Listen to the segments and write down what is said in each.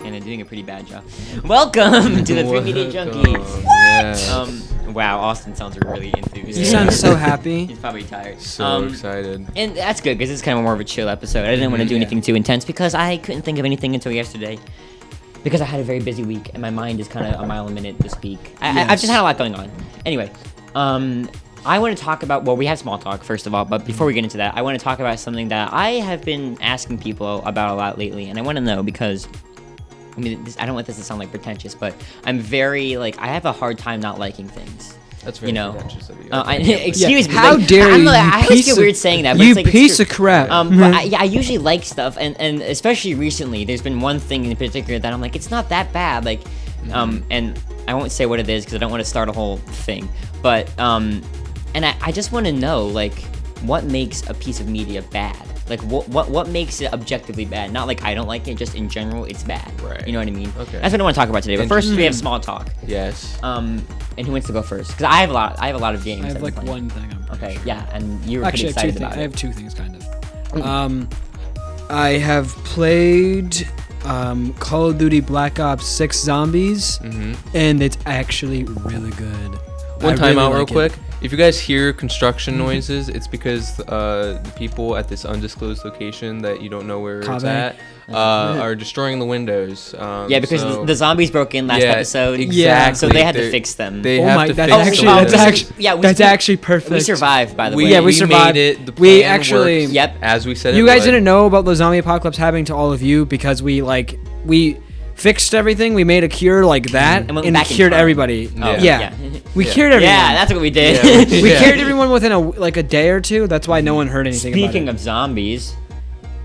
And they're doing a pretty bad job. Welcome to the 3PD Junkies. Yes. Wow, Austin sounds really enthused. He sounds so happy. He's probably tired. So excited. And that's good, because it's kind of more of a chill episode. I didn't want to do anything too intense, because I couldn't think of anything until yesterday. Because I had a very busy week, and my mind is kind of a mile a minute this week. I've just had a lot going on. Anyway, I want to talk about, well, we have small talk, first of all, but before we get into that, I want to talk about something that I have been asking people about a lot lately, and I want to know because, I mean, I don't want this to sound like pretentious, but I'm very, I have a hard time not liking things. That's very pretentious of you. Excuse me. How dare you? I always get weird saying that, but You it's like, piece of crap. But I usually like stuff, and especially recently, there's been one thing in particular that I'm like, it's not that bad, and I won't say what it is because I don't want to start a whole thing, but, and I just want to know, what makes a piece of media bad? What makes it objectively bad? Not like I don't like it, just in general, it's bad. Right. You know what I mean? Okay. That's what I want to talk about today. But first, we have small talk. Yes. And who wants to go first? Because I have a lot of games. I have that we're playing. one thing. I'm pretty Okay, sure. yeah, and you were Actually, pretty excited about I it. have two things, kind of. I have played Call of Duty Black Ops 6 Zombies, and it's actually really good. One I time really out real like it. quick. If you guys hear construction noises, it's because the people at this undisclosed location that you don't know where it's Cave. at are destroying the windows. Yeah, because the zombies broke in last episode. Exactly. So they had to They're- fix them. They Oh have my, to that's fix actually, them. that's actually perfect. We survived, by the We, way. Yeah, we we survived. made it. The We plan actually- worked Yep. as we said You it guys would. didn't know about the zombie apocalypse happening to all of you because we fixed everything. We made a cure like that And went and back in cured time. everybody. Oh, Yeah. We Yeah. cured everyone. Yeah, that's what we did. Yeah, we Yeah. cured everyone within a day or two. That's why no one heard anything Speaking about it. of zombies,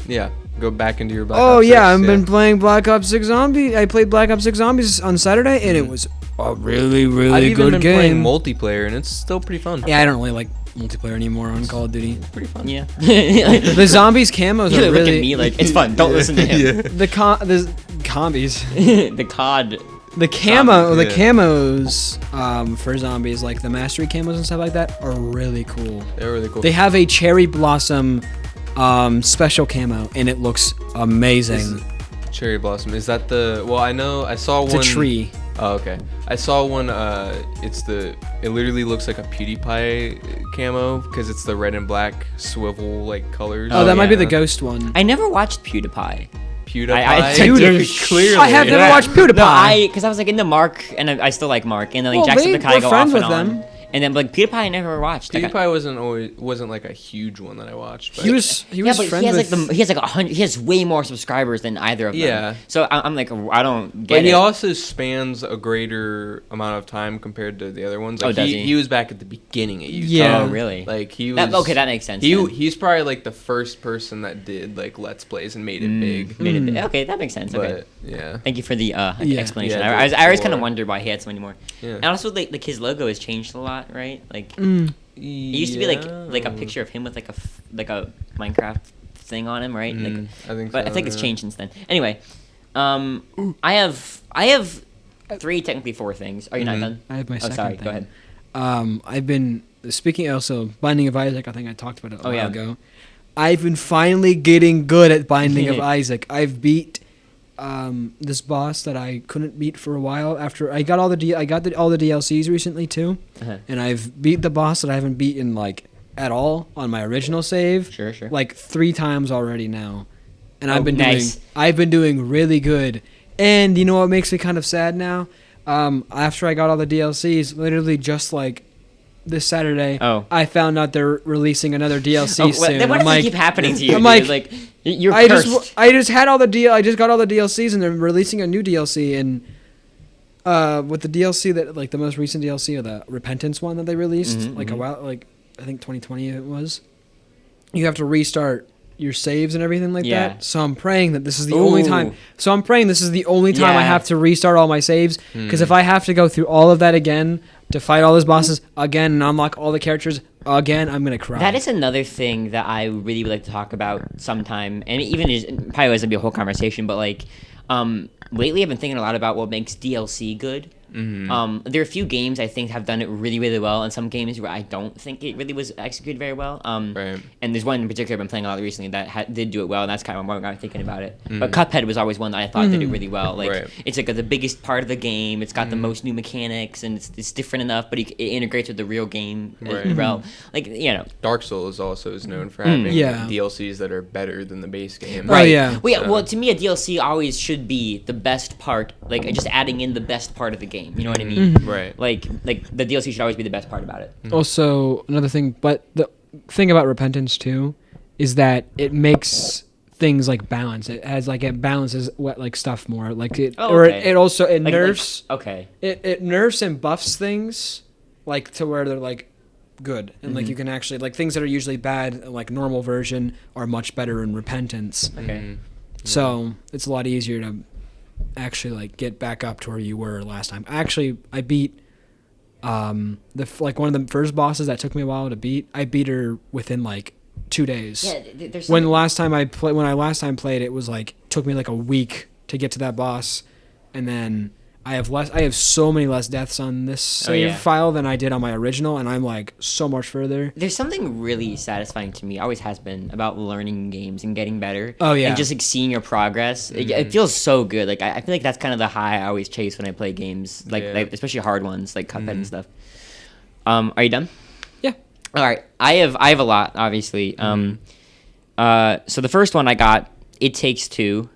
Yeah. Go back into your Black Oh Ops yeah, 6, I've been playing Black Ops 6 Zombie. I played Black Ops 6 Zombies on Saturday, and it was a really, really I've even good been game. playing multiplayer, and it's still pretty fun. Yeah, I don't really like multiplayer anymore on Call of Duty. Pretty fun. yeah. The zombies camos You are look really at me like it's fun. Don't listen to him. the combies. The COD. The camo, the Yeah. camos for zombies, like the mastery camos and stuff like that, are really cool. They're really cool. They have a cherry blossom special camo, and it looks amazing. Cherry blossom. Is that the? Well, I saw It's one. a tree. Oh, okay. I saw one. It literally looks like a PewDiePie camo because it's the red and black swivel colors. Oh, that might be yeah. the ghost one. I never watched PewDiePie. PewDiePie. I Dude, clearly. I have never watched PewDiePie. No, because I was into Mark, and I still like Mark, and then Well, Jacksepticeye we're go friends off and with on. them. And then PewDiePie I never watched. PewDiePie wasn't like a huge one that I watched. But He was Yeah, but friends he has with. he has 100. He has way more subscribers than either of them. Yeah. So I'm like, I don't get But he it. also spans a greater amount of time compared to the other ones. Oh, does he? he? He was back at the beginning of YouTube. Yeah. Oh, really? Like he was. Okay, that makes sense. then. He's probably the first person that did Let's Plays and made it big. Made it big. Okay, that makes sense. Okay. But yeah. Thank you for the explanation. Yeah, I always kind of for- wonder why he had so many more. Yeah. And also, his logo has changed a lot, right? It used to be like a picture of him with a Minecraft thing on him, right? I think. But so, I think it's yeah. changed since then. Anyway, I have three, technically four things. Are you not done? I have my Oh, second sorry. thing. Go ahead. I've been speaking also Binding of Isaac. I think I talked about it a while yeah. ago. I've been finally getting good at Binding of Isaac. I've beat this boss that I couldn't beat for a while. After I got all the DLCs recently too, Uh-huh. and I've beat the boss that I haven't beaten at all on my original save. Sure. 3 times already now, and Oh, nice. I've been doing really good. And you know what makes me kind of sad now? After I got all the DLCs, literally just this Saturday, I found out they're releasing another DLC soon. Then why does it keep happening to you? I'm dude? like, you're I cursed. I just got all the DLCs, and they're releasing a new DLC. And with the DLC that the most recent DLC of the Repentance one that they released a while, I think 2020 it was. You have to restart your saves and everything like Yeah. that. So I'm praying that this is the only time. Ooh. So I'm praying this is the only time I Yeah. have to restart all my saves. Because if I have to go through all of that again to fight all those bosses again and unlock all the characters again, I'm gonna cry. That is another thing that I really would like to talk about sometime, and even probably was gonna be a whole conversation. But lately I've been thinking a lot about what makes DLC good, There are a few games I think have done it really, really well, and some games where I don't think it really was executed very well. Right. And there's one in particular I've been playing a lot recently that did do it well, and that's kind of why I'm thinking about it. But Cuphead was always one that I thought did it really well. Like Right. it's like the biggest part of the game. It's got the most new mechanics, and it's different enough, but it integrates with the real game as Right. well. Like Dark Souls also is known for having Yeah. DLCs that are better than the base game. Right. yeah. Well, So- well, to me, a DLC always should be the best part, like just adding in the best part of the game. You know what I mean? Right. Like the DLC should always be the best part about it. Also, another thing, but the thing about Repentance too is that it makes things like balance. It balances what like stuff more. Like it, Oh, or okay. it also Like- nerfs. Okay. It nerfs and buffs things like to where they're like good and like you can actually like things that are usually bad like normal version are much better in Repentance. Okay. So it's a lot easier to actually like get back up to where you were last time. Actually, I beat one of the first bosses that took me a while to beat. I beat her within like 2 days. Yeah, there's When something- I last time played, it was like took me like a week to get to that boss, and then I have so many less deaths on this save yeah. file than I did on my original, and I'm like so much further. There's something really satisfying to me, always has been, about learning games and getting better. Oh, yeah. And just like seeing your progress. It feels so good. Like I feel like that's kind of the high I always chase when I play games, like especially hard ones like Cuphead and stuff. Are you done? Yeah. All right. I have a lot, obviously. So the first one I got, It Takes Two,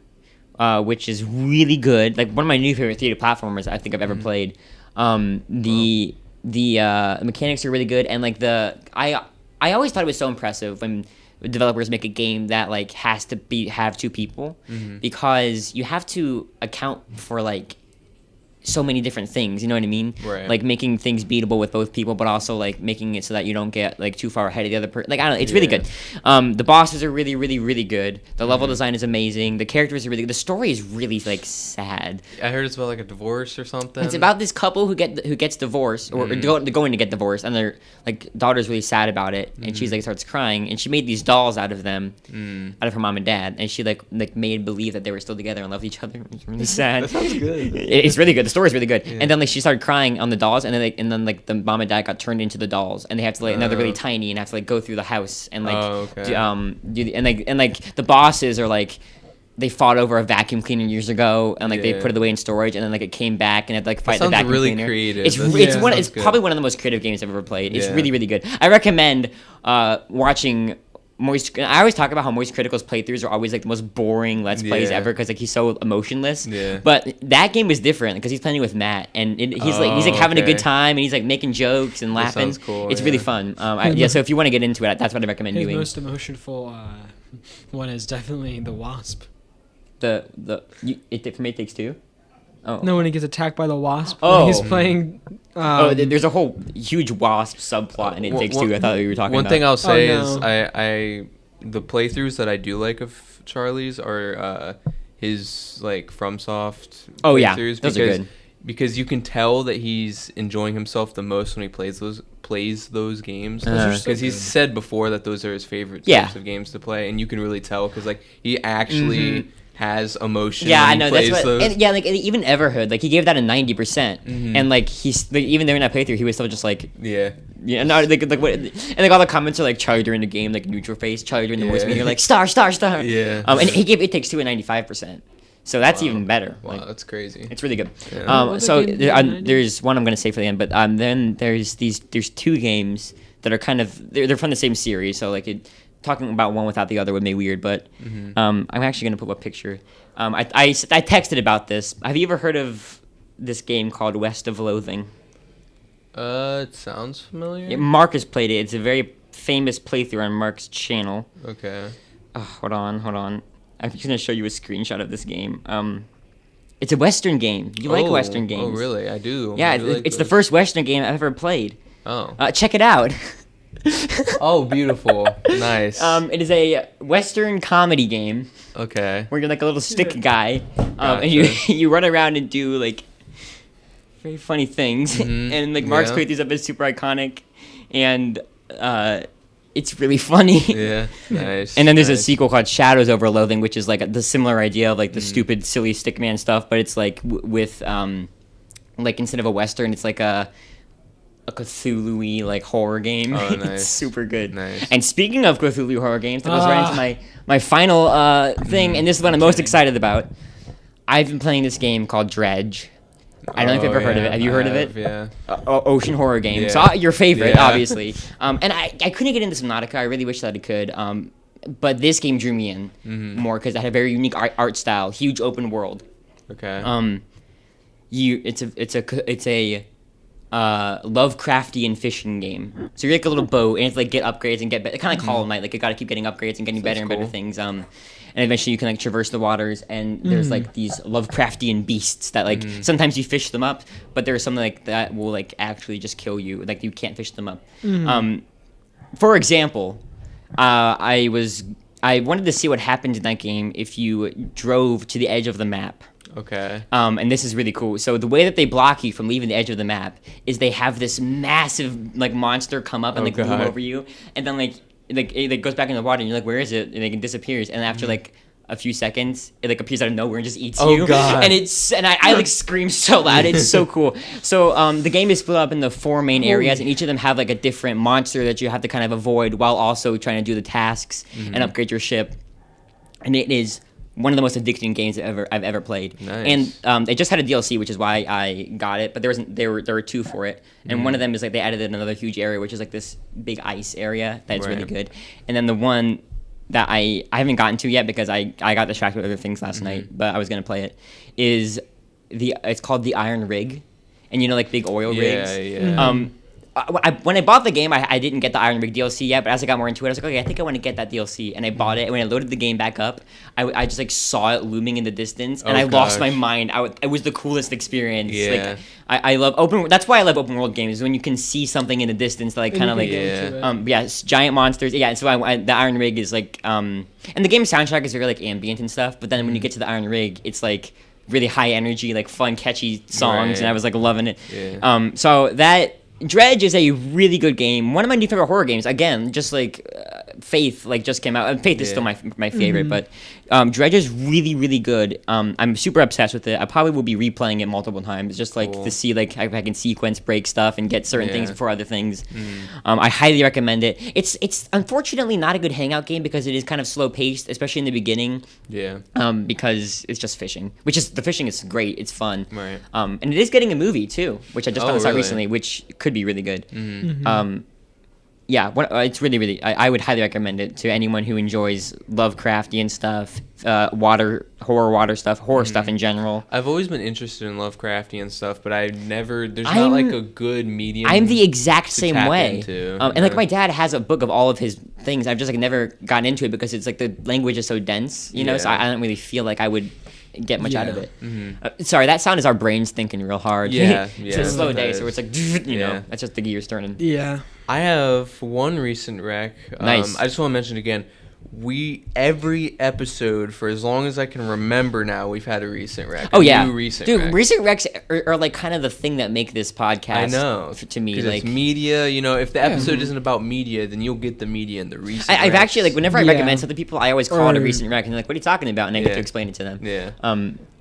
which is really good. Like one of my new favorite 3D platformers I think I've ever played. The mechanics are really good, and like I always thought it was so impressive when developers make a game that like has to have two people, because you have to account for like so many different things, you know what I mean? Right. Like making things beatable with both people, but also like making it so that you don't get like too far ahead of the other person. Like I don't know, it's really good. The bosses are really, really, really good. The level design is amazing. The characters are really good. The story is really like sad. I heard it's about like a divorce or something. It's about this couple who gets divorced or they're going to get divorced, and their like daughter's really sad about it, and she's like starts crying, and she made these dolls out of them, out of her mom and dad, and she like made believe that they were still together and loved each other. It's really sad. That sounds good. It's really good. The story's really good. And then like she started crying on the dolls, and then like the mom and dad got turned into the dolls, and they have to like now they're really tiny and have to like go through the house and like the bosses are like they fought over a vacuum cleaner years ago, and like they Yeah. put it away in storage, and then like it came back and had to like fight the sounds vacuum really cleaner. creative. It's That it's sounds good. probably one of the most creative games I've ever played. It's Yeah. really, really good. I recommend watching Moist. I always talk about how Moist Critical's playthroughs are always like the most boring Let's Plays Yeah. ever, because like he's so emotionless. Yeah. But that game was different because he's playing with Matt, and he's like having a good okay. time, and he's like making jokes and That laughing. sounds cool, It's really yeah. fun. So if you want to get into it, that's what I recommend His doing. most emotional one is definitely the wasp. From It Takes Two. Oh. No, when he gets attacked by the wasp. Oh. When he's playing. There's a whole huge wasp subplot in It Takes Two. I thought you were talking One about. thing I'll say no. is I the playthroughs that I do like of Charlie's are his like FromSoft Oh, yeah. playthroughs Those are because good. because you can tell that he's enjoying himself the most when he plays those games are so because he's good. said before that those are his favorite Yeah. types of games to play, and you can really tell because like he actually has emotion. Yeah, when I he know plays that's what. those. And yeah, like and even Everhood, like he gave that a 90%, and like he's like, even during that playthrough, he was still just like. Yeah. Yeah, no, like what, and like all the comments are like Charlie during the game, like neutral face. Charlie during the voice Yeah. meeting, like star. Yeah. And he gave It Takes Two a 95%, so that's even better. Wow, Like, that's crazy. it's really good. Yeah. What other So games did you there's one I'm gonna say for the end, but then there's two games that are kind of they're from the same series. So like talking about one without the other would be weird, but I'm actually gonna put a picture. I texted about this. Have you ever heard of this game called West of Loathing? It sounds familiar. Yeah, Mark has played it. It's a very famous playthrough on Mark's channel. Okay. Hold on. I'm just gonna show you a screenshot of this game. It's a Western game. You like Western games? Oh, really? I do. Yeah, I do like it's the those. first Western game I've ever played. Oh. Check it out. Oh, beautiful. Nice. It is a Western comedy game Okay. where you're like a little stick guy, and you Gotcha. you run around and do like very funny things, Mhm. and like Mark's Yeah. playthroughs up is super iconic, and it's really funny. Yeah. Nice. And then there's a nice. sequel called Shadows Over Loathing, which is like the similar idea of like Mm. the stupid, silly stickman stuff, but it's like with like instead of a Western, it's like a Cthulhu-y like horror game. Oh, nice. It's super good. Nice. And speaking of Cthulhu horror games, that goes right into my final thing, and this is what I'm most excited about. I've been playing this game called Dredge. I don't know if you've ever heard of it. Have you heard of it? Yeah. Ocean horror game. Yeah. So your favorite, Yeah. obviously. And I couldn't get into Subnautica. I really wish that I could. But this game drew me in more because it had a very unique art style, huge open world. Okay. It's a Lovecraftian fishing game. So you're like a little boat, and it's like get upgrades and get better. Kind of like Hollow Knight. Like you got to keep getting upgrades and getting better and better cool. things. And eventually you can like traverse the waters, and there's like these Lovecraftian beasts that like sometimes you fish them up, but there's something like that will like actually just kill you. Like you can't fish them up. For example, I wanted to see what happened in that game if you drove to the edge of the map. Okay. And this is really cool. So the way that they block you from leaving the edge of the map is they have this massive like monster come up and like loom over you, and then like it goes back in the water, and you're like, where is it? And it disappears, and after like a few seconds, it like appears out of nowhere and just eats you. Oh god. And I like scream so loud. It's so cool. So the game is split up into 4 main areas, and each of them have like a different monster that you have to kind of avoid while also trying to do the tasks and upgrade your ship. And it is one of the most addicting games I've ever played. Nice. And they just had a DLC, which is why I got it. But there were 2 for it, and one of them is like they added another huge area, which is like this big ice area that's really good. And then the one that I haven't gotten to yet because I got distracted with other things last night, but I was gonna play it. It's called the Iron Rig, and you know like big oil rigs. Yeah. When I bought the game, I didn't get the Iron Rig DLC yet, but as I got more into it, I was like, okay, I think I want to get that DLC, and I bought it. And when I loaded the game back up, I just like saw it looming in the distance, and I lost my mind. It was the coolest experience. Yeah. Like I love that's why I love open world games, is when you can see something in the distance that like kind of like it's giant monsters. Yeah, so the Iron Rig is like and the game soundtrack is very like ambient and stuff, but then when you get to the Iron Rig, it's like really high energy, like fun, catchy songs, and I was like loving it. Yeah. So that Dredge is a really good game. One of my new favorite horror games. Again, just like Faith, like just came out. And Faith is still my favorite, but Dredge is really, really good. I'm super obsessed with it. I probably will be replaying it multiple times, just like to see like how I can sequence break stuff and get certain things before other things. I highly recommend it. It's unfortunately not a good hangout game because it is kind of slow paced, especially in the beginning. Yeah. Because it's just fishing, the fishing is great. It's fun. Right. And it is getting a movie too, which I just found out really? recently, which could be really good. Yeah, it's really, really. I would highly recommend it to anyone who enjoys Lovecraftian stuff, horror stuff in general. I've always been interested in Lovecraftian stuff, but there's not like a good medium. I'm the exact same tap way. into, and like my dad has a book of all of his things. I've just like never gotten into it because it's like the language is so dense, you know. So I don't really feel like I would get much out of it. Sorry, that sound is our brains thinking real hard. Yeah, It's a slow day, that so is. it's like you know, that's just the gears turning. Yeah. I have one recent rec. Nice. I just want to mention again, every episode for as long as I can remember now, we've had a recent rec. Oh yeah, new recent dude, rec. recent recs are like kind of the thing that make this podcast. I know. To me, 'Cause like it's media. You know, if the episode isn't about media, then you'll get the media in the recent. I've recs. actually like whenever I Yeah. recommend something to people, I always call it a Or- recent rec, and they're like, "What are you talking about?" And I get to Yeah. explain it to them. Yeah.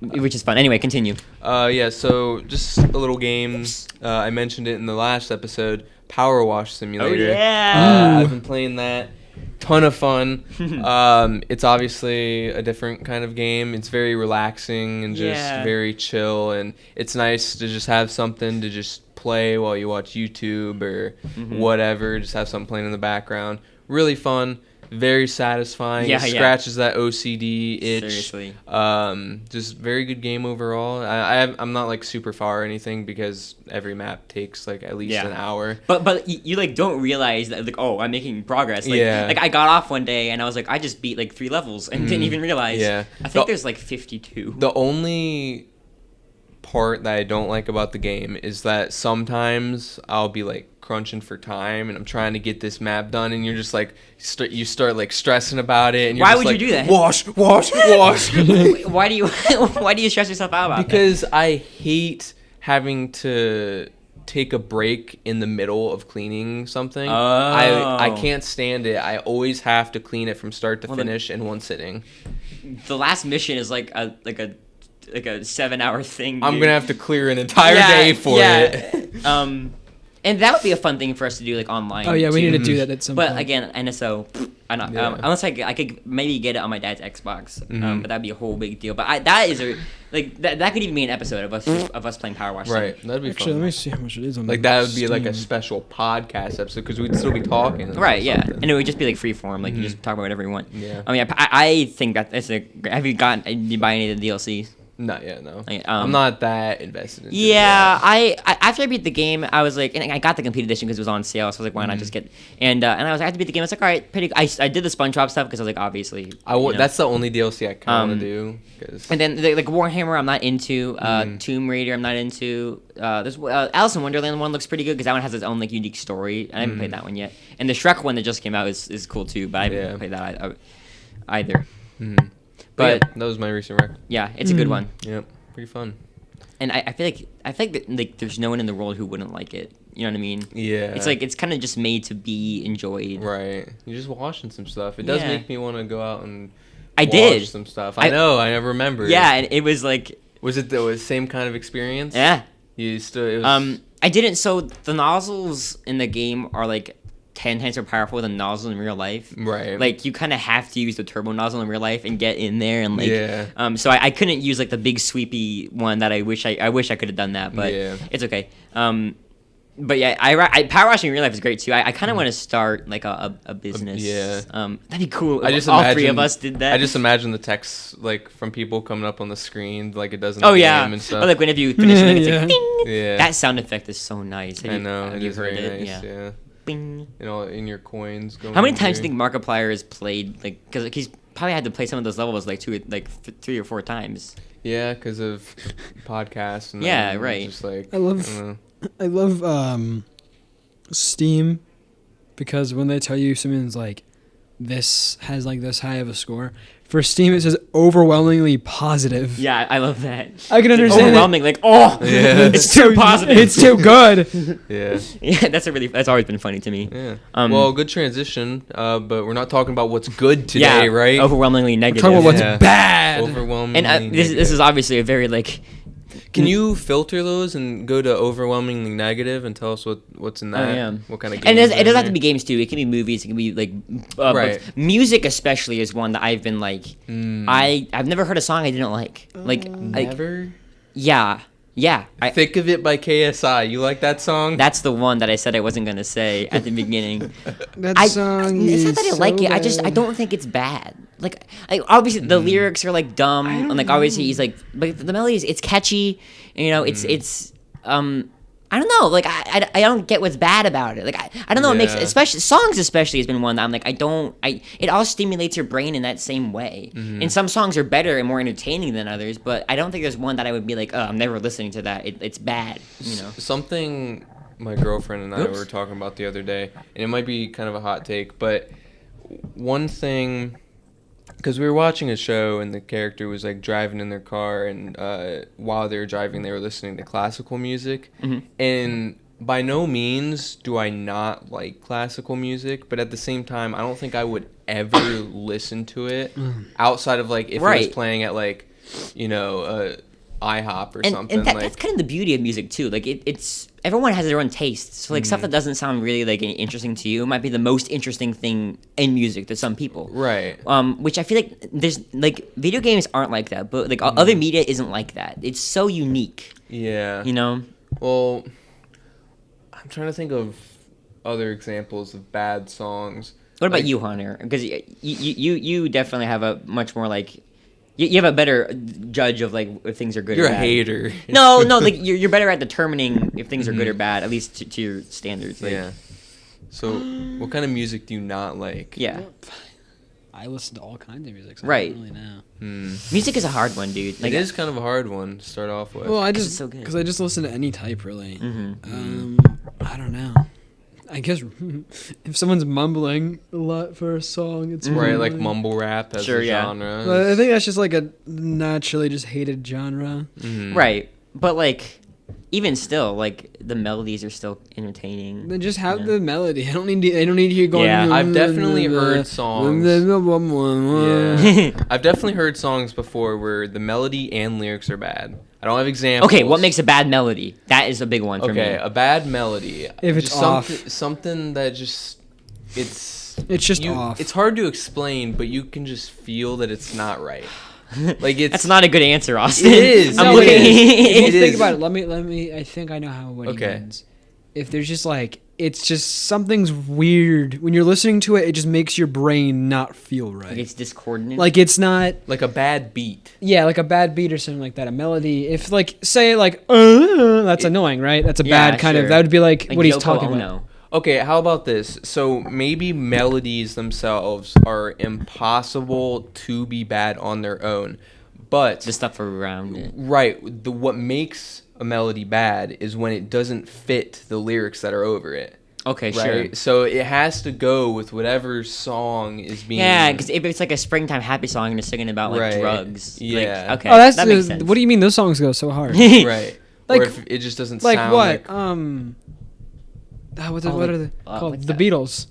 Which is fun. Anyway, continue. Yeah. So just a little game. I mentioned it in the last episode. Power Wash Simulator. yeah. I've been playing that. Ton of fun. It's obviously a different kind of game. It's very relaxing and just Yeah. very chill, and it's nice to just have something to just play while you watch YouTube or whatever. Just have something playing in the background. Really fun. Very satisfying. Yeah, It yeah. scratches that OCD itch. Seriously. Just very good game overall. I'm not like super far or anything because every map takes like at least an hour. But you like don't realize that like, oh, I'm making progress. Like, Yeah. like I got off one day and I was like, I just beat like 3 levels and didn't even realize. Yeah. I think there's like 52. The only part that I don't like about the game is that sometimes I'll be like crunching for time and I'm trying to get this map done, and you're just like you start like stressing about it. And you're Why just would like, you do that? Wash. Why do you stress yourself out about Because I hate having to take a break in the middle of cleaning something. I can't stand it. I always have to clean it from start to finish in one sitting. that? The last mission is like a like a 7-hour thing. I'm dude. gonna have to clear an entire day for it. And that would be a fun thing for us to do, like online. Oh yeah, we too. need to do that at some But point. again, NSO, I don't, Yeah. unless I could maybe get it on my dad's Xbox, but that'd be a whole big deal. But that is that could even be an episode of us playing Power Wash. Right, that'd be Actually, let fun. me see how much it is on Like that would be like a Steam. special podcast episode because we'd still be talking. Right, yeah, something. and it would just be like free form, like you just talk about whatever you want. Yeah. I mean, I think that that's a. Have you gotten? Did you buy any of the DLCs? Not yet, no. Like, I'm not that invested in it. Yeah, I after I beat the game, I was like, and I got the complete edition because it was on sale, so I was like, why not just get? And I was like, I had to beat the game. I was like, all right, pretty. I did the SpongeBob stuff because I was like, obviously. You know. That's the only DLC I kind of want to do. And then like Warhammer, I'm not into. Tomb Raider, I'm not into. There's Alice in Wonderland one looks pretty good because that one has its own like unique story. I haven't played that one yet. And the Shrek one that just came out is cool too, but I haven't played that either. But But yeah, that was my recent rec. yeah, it's a good one. Yep, pretty fun. And I feel like that, like there's no one in the world who wouldn't like it. You know what I mean? Yeah. It's like it's kind of just made to be enjoyed. Right. You're just watching some stuff. It does Yeah. make me want to go out and I watch did. some stuff. I know. I remember. Yeah, and it was like Was it the same kind of experience? yeah. You still. It was, I didn't. So the nozzles in the game are like 10 times more powerful than nozzles in real life. Right. Like you kind of have to use the turbo nozzle in real life and get in there and like. Yeah. So I couldn't use like the big sweepy one that I wish I could have done that, but Yeah. it's okay. But yeah, I power washing in real life is great too. I kind of want to start like a business. Yeah. That'd be cool. I If just all imagine, three of us did that. I just imagine the text like from people coming up on the screen like it does in Oh the yeah. game and stuff. Or like whenever you finish something, it's Yeah. like ding. Yeah. That sound effect is so nice. I know. Have It you is heard very it? nice. Yeah. Bing. You know, in your coins going. How many times do through. you think Markiplier has played? Like, because he's probably had to play some of those levels like 3 or 4 times. Yeah, because of podcasts and Yeah, then right. Just like I love- don't know. I love Steam because when they tell you something's like this has like this high of a score, for Steam it says overwhelmingly positive. Yeah, I love that. I can It's understand it. overwhelming. Like, oh, Yeah. it's too positive. It's too good. Yeah. Yeah, that's always been funny to me. Yeah. Um, good transition. But we're not talking about what's good today, yeah, right? Overwhelmingly negative. Talk about what's Yeah. bad. Overwhelmingly. And this is obviously a very like. Can you filter those and go to overwhelmingly negative and tell us what's in that? yeah. What kind of games? And it are in doesn't have to there? be games too. It can be movies. It can be like Right. books. Music especially is one that I've been like. I've never heard a song I didn't like. Never. Yeah. Thick of It by KSI. You like that song? That's the one that I said I wasn't gonna say at the beginning. That It's song not that I is like so it. I bad. don't think it's bad. Like obviously the lyrics are like dumb, and like obviously he's like, but the melodies it's catchy. You know, it's I don't know. Like I don't get what's bad about it. Like I don't know. It makes Yeah. especially songs especially has been one that I'm like it all stimulates your brain in that same way. And some songs are better and more entertaining than others, but I don't think there's one that I would be like, oh, I'm never listening to that. It's bad. You know. Something my girlfriend and I Oops. were talking about the other day, and it might be kind of a hot take, but one thing, because we were watching a show and the character was like driving in their car, and while they were driving, they were listening to classical music, and by no means do I not like classical music, but at the same time, I don't think I would ever listen to it outside of like if it was Right. playing at like, IHOP or And, something. and that, like, that's kind of the beauty of music too. Like it's everyone has their own taste. So like stuff that doesn't sound really like interesting to you might be the most interesting thing in music to some people. right. Which I feel like there's like video games aren't like that, but like other media isn't like that. It's so unique, Yeah. you know. Well, I'm trying to think of other examples of bad songs. What about Like- you, Hunter? Because you definitely have a much more like you have a better judge of like if things are good You're or a bad. hater. No, like you're better at determining if things are good or bad, at least to your standards. Like, Yeah. So, what kind of music do you not like? Yeah. I listen to all kinds of music. So Right. I don't really know. Music is a hard one, dude. Like It is kind of a hard one to start off with. Well, I 'Cause just it's so good. because I just listen to any type really. Mhm. I don't know. I guess if someone's mumbling a lot for a song, it's right, like really- mumble rap as Sure, a yeah. genre. But I think that's just like a naturally just hated genre. Mhm. Right. But like even still, like the melodies are still entertaining. Then just have you know? the melody. I don't need to hear going. Yeah. I've definitely heard songs. Yeah. I've definitely heard songs before where the melody and lyrics are bad. I don't have examples. Okay, what makes a bad melody? That is a big one for me. Okay, a bad melody. If it's Just off. something that just It's just off. It's hard to explain, but you can just feel that it's not right. Like it's That's not a good answer, Austin. It is. I'm No, looking. it is. If you It think is. about it, let me. I think I know what he Okay. means. If there's just like, it's just something's weird when you're listening to it. It just makes your brain not feel right. It's discordant. Like it's not. like a bad beat. Yeah, like a bad beat or something like that. A melody. If like say like, that's annoying, right? That's a Yeah, bad kind of. sure. That would be like what he's Yoko talking Ono. about. Okay, how about this? So maybe melodies themselves are impossible to be bad on their own, but The stuff around it. right, what makes a melody bad is when it doesn't fit the lyrics that are over it. Okay, Right, sure. so it has to go with whatever song is being. Yeah, because if it's like a springtime happy song and it's singing about like Right. drugs. Yeah. Like, okay. Oh, that's that makes sense. what do you mean those songs go so hard? Right, Like- or if it just doesn't Like sound what? like. What Oh, are like- they called? what's The that? Beatles.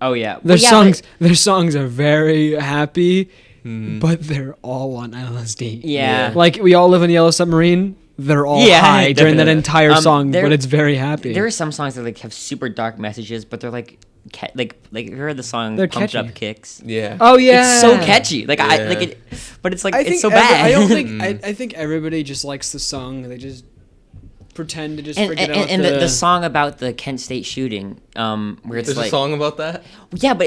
Oh yeah. Their Well, yeah, songs. Their songs are very happy, Mhm. but they're all on LSD. Yeah. Yeah. Like We All Live in Yellow Submarine. They're all Yeah, high during that definitely. entire song, there- but it's very happy. There are some songs that like have super dark messages, but they're like, like you heard the song They're "Pumped catchy. Up Kicks." Yeah. Oh yeah, It's so catchy. Like I Yeah. like it, but it's like I think it's so every- bad. I don't think. Mm. I think everybody just likes the song. They just pretend to just and forget and, about and the song about the Kent State shooting, where it's There's like a song about that. yeah, but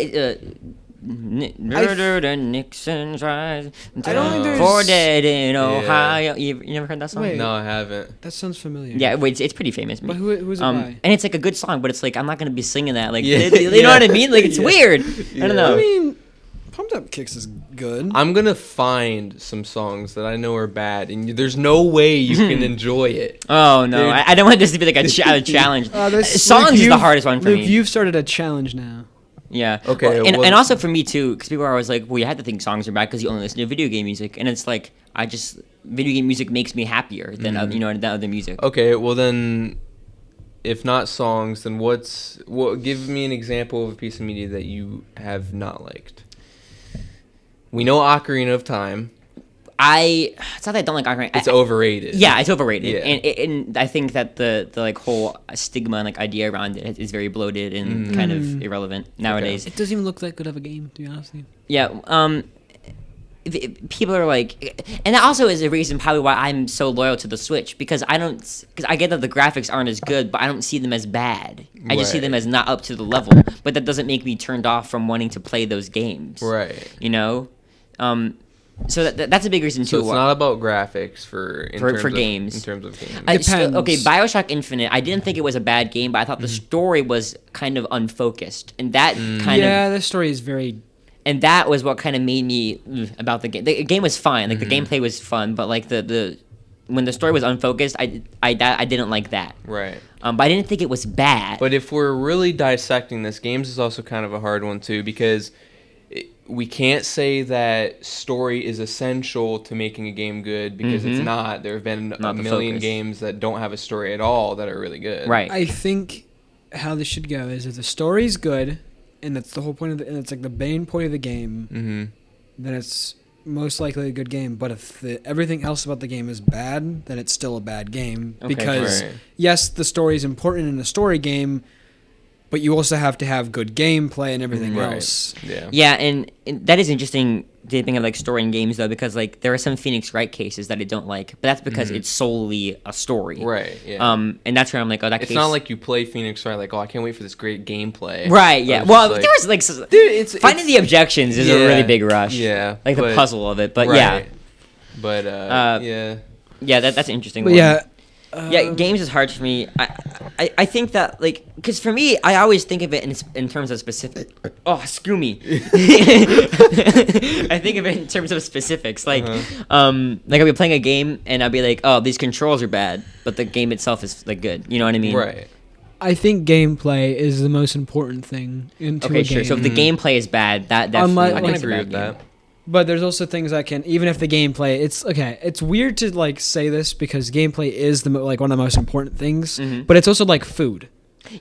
murdered and Nixon's rise. I don't think there's- for dead in Yeah. Ohio. You never heard that song? Wait. No, I haven't. That sounds familiar. Yeah, wait, it's pretty famous. But who's it by? And it's like a good song, but it's like I'm not gonna be singing that. Like, Yeah, you know what I mean? Like, it's yeah. weird. I don't know. I mean, Pumped Up Kicks is good. I'm gonna find some songs that I know are bad, and there's no way you can enjoy it. Oh no, Dude. I don't want this to be like a challenge. This- Songs Luke, is the you've- hardest one for Luke, me. You've started a challenge now. Yeah. Okay, Well, and well- also for me too, because people are always like, "Well, you have to think songs are bad because you only listen to video game music," and it's like video game music makes me happier than Mm-hmm. than other music. Okay, well then, if not songs, then give me an example of a piece of media that you have not liked. We know Ocarina of Time. It's not that I don't like Ocarina. It's overrated. Yeah, it's overrated, Yeah. and I think that the like whole stigma and like idea around it is very bloated and kind of irrelevant nowadays. It doesn't even look that good of a game, to be honest with you. Yeah. People are like, and that also is a reason probably why I'm so loyal to the Switch because I get that the graphics aren't as good, but I don't see them as bad. I just see Right. them as not up to the level. But that doesn't make me turned off from wanting to play those games. Right. You know, so that's a big reason So too. it's not about graphics For In games. terms of games. Depends. Okay, Bioshock Infinite. I didn't think it was a bad game, but I thought the story was kind of unfocused, and that kind of Yeah, this story is very. and that was what kind of made me about the game. The game was fine, like the gameplay was fun, but like the when the story was unfocused, I didn't like that. Right. But I didn't think it was bad. But if we're really dissecting this, games is also kind of a hard one too because we can't say that story is essential to making a game good because it's not. There have been a Not the million focus. games that don't have a story at all that are really good. Right. I think how this should go is if the story's good, and that's the whole point of and it's like the main point of the game, Mm-hmm. then it's most likely a good game. But if everything else about the game is bad, then it's still a bad game Okay, because right. yes, the story is important in a story game, but you also have to have good gameplay and everything Right. else. Yeah. Yeah, and that is interesting to think of like story in games though, because like there are some Phoenix Wright cases that I don't like, but that's because it's solely a story. Right. Yeah. And that's where I'm like, oh, that It's case. not like you play Phoenix Wright like, oh, I can't wait for this great gameplay. Right. Yeah. It's Well, just there was like dude, it's finding the objections is a yeah, really big rush. Yeah. Like the but- puzzle of it, but right. But yeah, that's an interesting But one. yeah, Yeah, games is hard for me. I think that like because for me, I always think of it in terms of specific. Oh, screw me. I think of it in terms of specifics. Like, like I'll be playing a game and I'll be like, oh, these controls are bad, but the game itself is like good. You know what I mean? Right. I think gameplay is the most important thing into Okay, a sure. game. So if the gameplay is bad, that definitely Unlike- I makes can it a agree bad with game. that. But there's also things that can, even if the gameplay, it's weird to like say this because gameplay is like one of the most important things, but it's also like food.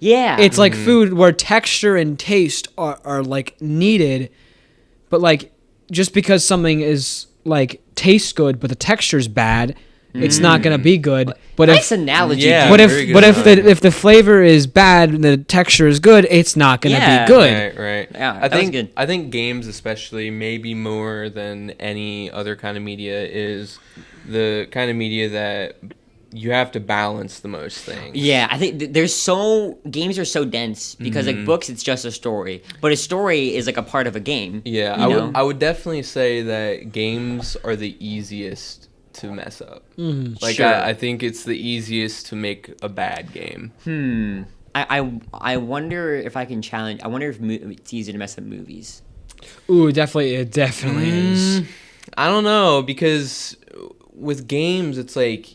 Yeah. It's like food where texture and taste are like needed, but like just because something is like tastes good but the texture's bad, it's not gonna be good. But nice analogy. Yeah. but very good if the flavor is bad and the texture is good, it's not gonna Yeah. be good. Right. Yeah, I that was think good. I think games, especially, maybe more than any other kind of media, is the kind of media that you have to balance the most things. Yeah, I think games are so dense because like books, it's just a story, but a story is like a part of a game. Yeah, you know? I would definitely say that games are the easiest to mess up. Like Sure. I think it's the easiest to make a bad game. I wonder if I can challenge. I wonder if it's easier to mess up movies. Ooh, definitely, it definitely is. I don't know, because with games, it's like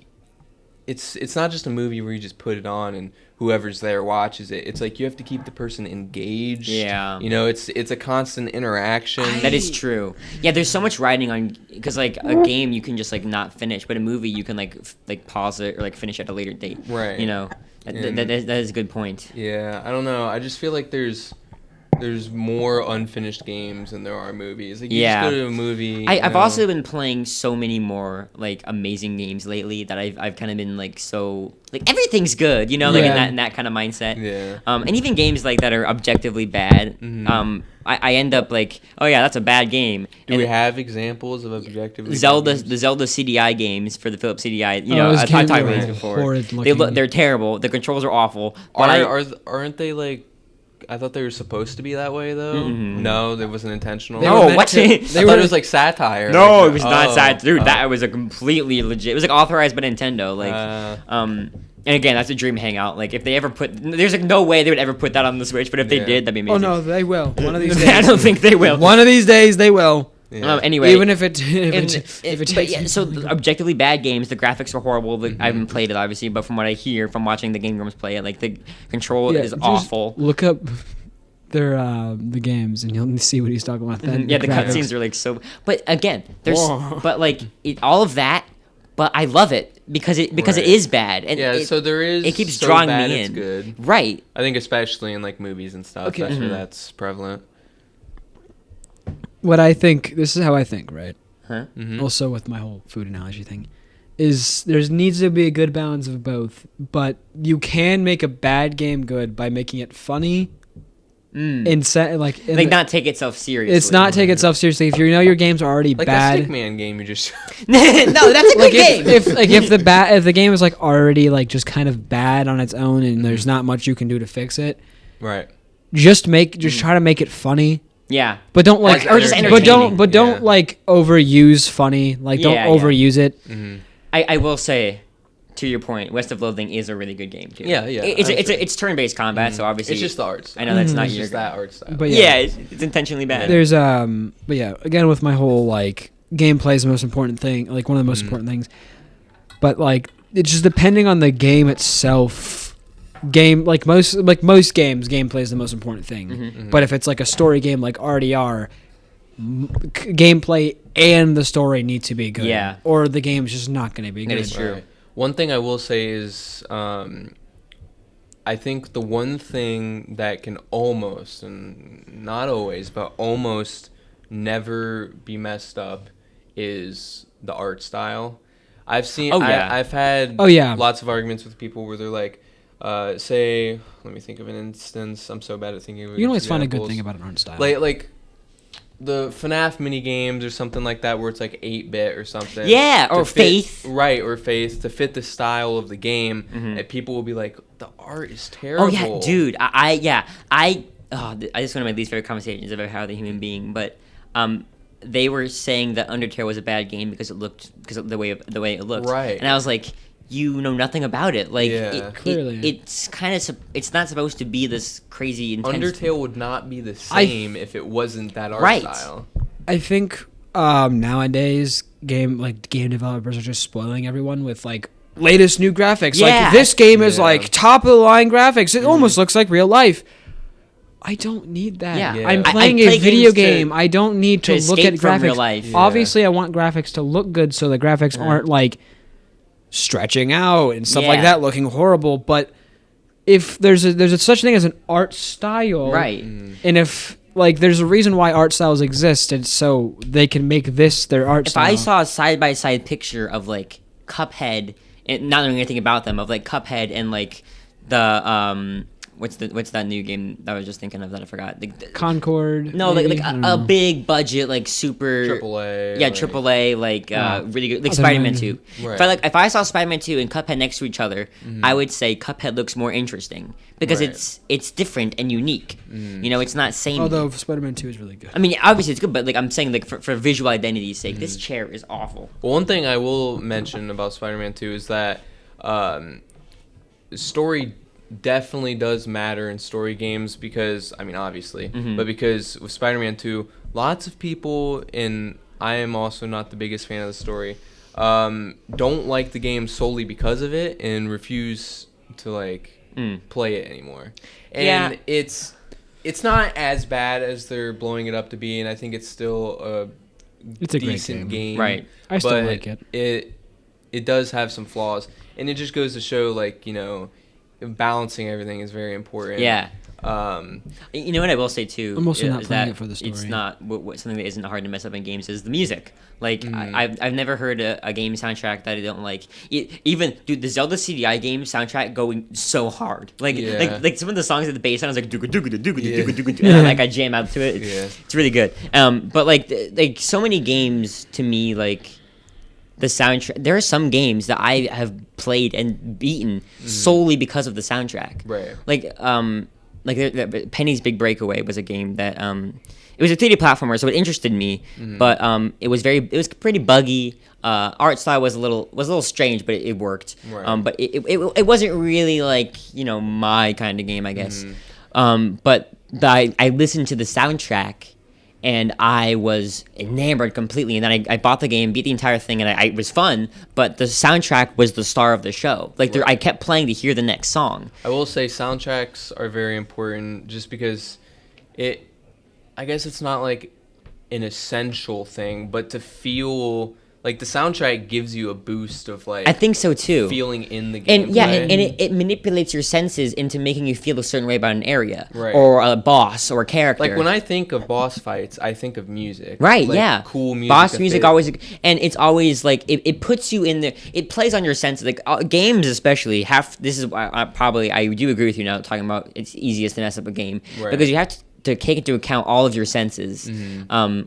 it's not just a movie where you just put it on and whoever's there watches it. It's like you have to keep the person engaged. Yeah. You know, it's a constant interaction. That is true. Yeah, there's so much writing on because like a game you can just like not finish, but a movie you can like pause it or like finish at a later date. Right. You know, that is a good point. Yeah, I don't know. I just feel like there's more unfinished games than there are movies. Like you Yeah. just go to a movie. I've also been playing so many more like amazing games lately that I've kind of been like so like everything's good, you know, like Yeah. in that kind of mindset. Yeah. And even games like that are objectively bad. I end up like, oh yeah, that's a bad game. Do And we have examples of objectively Zelda, bad games? the Zelda CDI games for the Philips CDI, you Oh, know, those I've talked games about are these before. horrid looking. They're terrible. The controls are awful. But Aren't they like? I thought they were supposed to be that way though. No, that wasn't intentional. They No, were meant what? to- I they thought were it was like satire. no, like, it was not oh, sad, dude. oh. That was a completely legit. It was like authorized by Nintendo. Like, and again, that's a dream hangout. Like, if they ever there's like no way they would ever put that on the Switch. But if they Yeah. did, that'd be Oh amazing. no, they will. One of these days. I don't think they will. One of these days they will. Yeah. Anyway, Even if it but takes. yeah, so the objectively bad games, the graphics are horrible. I haven't played it obviously, but from what I hear from watching the Game Grumps play it, like the control Yeah, is just awful. Look up their the games and you'll see what he's talking about. Yeah, the graphics. cutscenes are like so. But again, there's Whoa. but like all of that. But I love it because it Right. is bad and Yeah, it, so there is. it keeps so drawing bad me it's in. good. Right. I think especially in like movies and stuff. Okay. That's where that's prevalent. What I think, this is how I think, right? Huh? Mhm. Also with my whole food analogy thing, is there needs to be a good balance of both. But you can make a bad game good by making it funny. Like not take itself seriously. It's not take itself seriously. If you know your games are already Like bad. that Stickman game you just. No, that's a good Like game. if the game is like already like just kind of bad on its own and there's not much you can do to fix it, Right. just try to make it funny. Yeah. But don't like, Or just but entertaining. don't Yeah. like overuse funny. Like don't Yeah, yeah. overuse it. I will say, to your point, West of Loathing is a really good game too. Yeah, yeah, It's turn-based combat, so obviously It's just the art style. I know that's not It's your. just that art style. But Yeah, it's intentionally bad. There's but yeah, again with my whole like gameplay is the most important thing, like one of the most important things. But like it's just depending on the game itself. Like most games, gameplay is the most important thing. But if it's like a story game like RDR, gameplay and the story need to be good. Yeah. Or the game's just not going to be That good. is true. Right. One thing I will say is, I think the one thing that can almost, and not always, but almost never be messed up is the art style. I've seen, Oh, yeah. I've had Oh, yeah. lots of arguments with people where they're like, say, let me think of an instance. I'm so bad at thinking of You can always find a good examples. thing about an art style. Like the FNAF mini games or something like that where it's like 8-bit or something. Yeah, to or fit- Faith. Right, or Faith to fit the style of the game. And people will be like, the art is Oh terrible. yeah, dude. I just one of my least favorite conversations I've ever had with a human being, but they were saying that Undertale was a bad game because of the way it looked. Right. And I was like, you know nothing about it. Like, Yeah. Clearly. it's kind of it's not supposed to be this crazy intense. Undertale would not be the same if it wasn't that art Right. style. I think nowadays game developers are just spoiling everyone with like latest new graphics. Yeah. Like this game is Yeah. like top of the line graphics. It almost looks like real life. I don't need that. Yeah. I'm I playing play a video games game. I don't need to look at escape from graphics. real life. Yeah. Obviously, I want graphics to look good so the graphics aren't like stretching out and stuff like Yeah. that, looking horrible. But if there's a such thing as an art style, Right. and if like there's a reason why art styles exist, and so they can make this their art If style. I saw a side by side picture of like Cuphead, and not knowing anything about them, of like Cuphead and like the what's that new game that I was just thinking of that I forgot? Concord. No, maybe? like I don't a know. big budget, like super AAA. Yeah, like- AAA, like really good, like Other Spider-Man than- 2. Right. If I saw Spider-Man 2 and Cuphead next to each other, I would say Cuphead looks more interesting because Right. it's different and unique. You know, it's not samey. Although Spider-Man 2 is really good. I mean, obviously it's good, but like I'm saying, like for visual identity's sake, this chair is awful. Well, one thing I will mention about Spider-Man 2 is that story definitely does matter in story games because, I mean, obviously, but because with Spider-Man 2, lots of people, and I am also not the biggest fan of the story, don't like the game solely because of it and refuse to like play it anymore. And it's not as bad as they're blowing it up to be, and I think it's still a It's a great decent game. game. Right. I still but like it. It does have some flaws, and it just goes to show, like, you know, balancing everything is very important. Yeah. You know what I will say too I'm also not is playing that it for the story. it's not something that isn't hard to mess up in games is the music. Like I've never heard a game soundtrack that I don't like. Even dude, the Zelda CDI game soundtrack going so hard. Like Yeah. like some of the songs at the bass sound is like Yeah. and like I jam out to it. Yeah. It's really good. But like so many games to me like. The soundtrack. There are some games that I have played and beaten solely because of the soundtrack. Right. Like Penny's Big Breakaway was a game that it was a 3D platformer, so it interested me, but it was pretty buggy. Art style was a little strange, but it worked. Right. But it wasn't really like my kind of game, I guess. But I listened to the soundtrack. And I was enamored completely. And then I bought the game, beat the entire thing, and it was fun. But the soundtrack was the star of the show. Like I kept playing to hear the next song. I will say soundtracks are very important just because I guess it's not like an essential thing, but to feel like the soundtrack gives you a boost of like I think so too. feeling in the game. And yeah, and it manipulates your senses into making you feel a certain way about an area, Right. or a boss, or a character. like when I think of boss fights, I think of music. Right, Like, yeah. cool music. Boss that music they- always, and it's always like it puts you in there. It plays on your senses. Like games, especially this is why I do agree with you now. Talking about it's easiest to mess up a game Right. because you have to take into account all of your senses,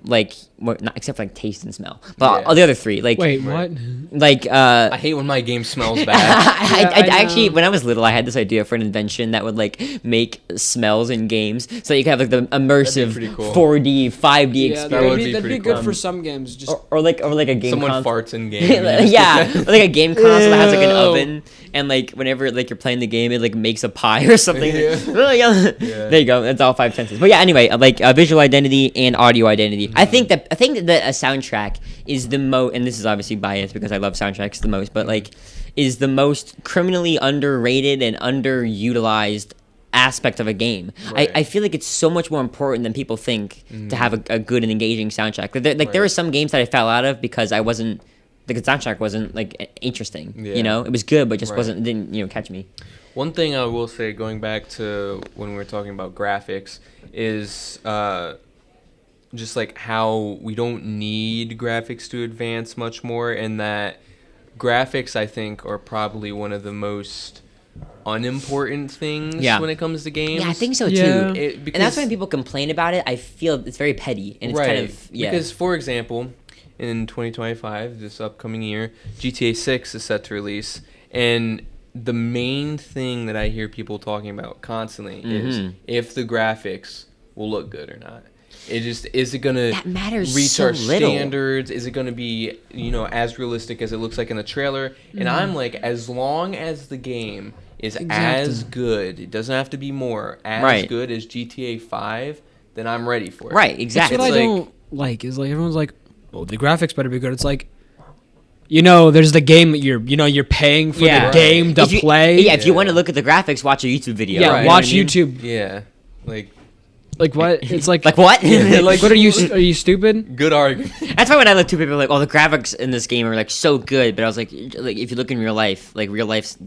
like not except for like taste and smell, but Yeah. all the other three. Like Wait, Right. what? like I hate when my game smells bad. I I actually, know. when I was little, I had this idea for an invention that would like make smells in games, so you could have like the immersive pretty cool. 4D, 5D Yeah, experience, would be that'd be pretty good cool. for some games. Just or like a game. Someone console. farts in game. Yeah, or like a game console that has like an Ew. oven, and like whenever like you're playing the game, it like makes a pie or something. Yeah. Yeah. Yeah. There you go. That's all 5 senses. But yeah, anyway, like visual identity and audio identity. I think that a soundtrack is the most, and this is obviously biased because I love soundtracks the most, but like is the most criminally underrated and underutilized aspect of a game. Right. I feel like it's so much more important than people think to have a good and engaging soundtrack. There are some games that I fell out of because the soundtrack wasn't like interesting. Yeah. You know, it was good, but just Right. didn't catch me. One thing I will say, going back to when we were talking about graphics, is just like how we don't need graphics to advance much more, and that graphics, I think, are probably one of the most unimportant things Yeah. when it comes to games. Yeah, I think so Yeah. too. It- And that's because- when people complain about it. I feel it's very petty and it's right. kind of Because, for example, in 2025, this upcoming year, GTA 6 is set to release, and the main thing that I hear people talking about constantly is if the graphics will look good or not. Is it gonna That matters reach so our little. standards? Is it gonna be as realistic as it looks like in the trailer? And I'm like, as long as the game is as good, it doesn't have to be more, as Right. good as GTA 5, then I'm ready for it. Right, That's exactly. what I It's like- don't like. Is like everyone's like, "Oh, the graphics better be good." It's like, there's the game that you're paying for Yeah. the game to If you- play. Yeah, if you Yeah. want to look at the graphics, watch a YouTube video. Yeah, you know watch what I mean? YouTube. Yeah, like Like what? It's like Like what? like what are you stupid? Good argument. That's why when I look to people like, oh, the graphics in this game are like so good, but I was like if you look in real life, like real life's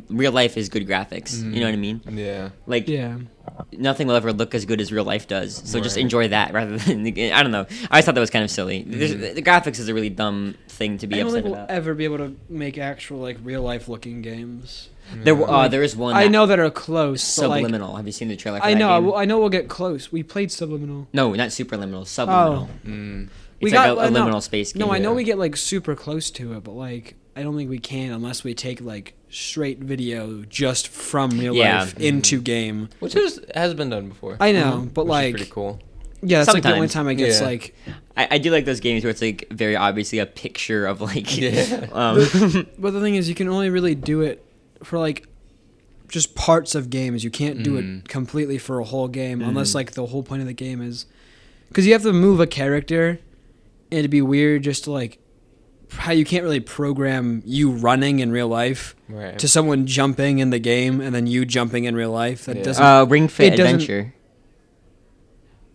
real life is good graphics. You know what I mean? Yeah. Like Yeah. nothing will ever look as good as real life does. So just Right. enjoy that rather than I don't know. I always thought that was kind of silly. The graphics is a really dumb thing to be I don't upset think we'll about. ever be able to make actual like real life looking games. There is one. I know that are close. But, like, Subliminal. Have you seen the trailer for I that know. game? I know we'll get close. We played Subliminal. No, not Superliminal. Subliminal. Mm. It's We like got a no, liminal space game. No, I know Yeah. we get like super close to it, but like I don't think we can unless we take like straight video just from real Yeah. life into game. Which has been done before. I know, but which like is pretty cool. yeah, that's like the only Sometimes. time I get Yeah. like I do like those games where it's like very obviously a picture of like. Yeah. But the thing is, you can only really do it for like just parts of games. You can't do it completely for a whole game unless like the whole point of the game is because you have to move a character, and it'd be weird just to like how you can't really program you running in real life Right. to someone jumping in the game and then you jumping in real life. That Yeah. doesn't. Ring Fit it doesn't- Adventure.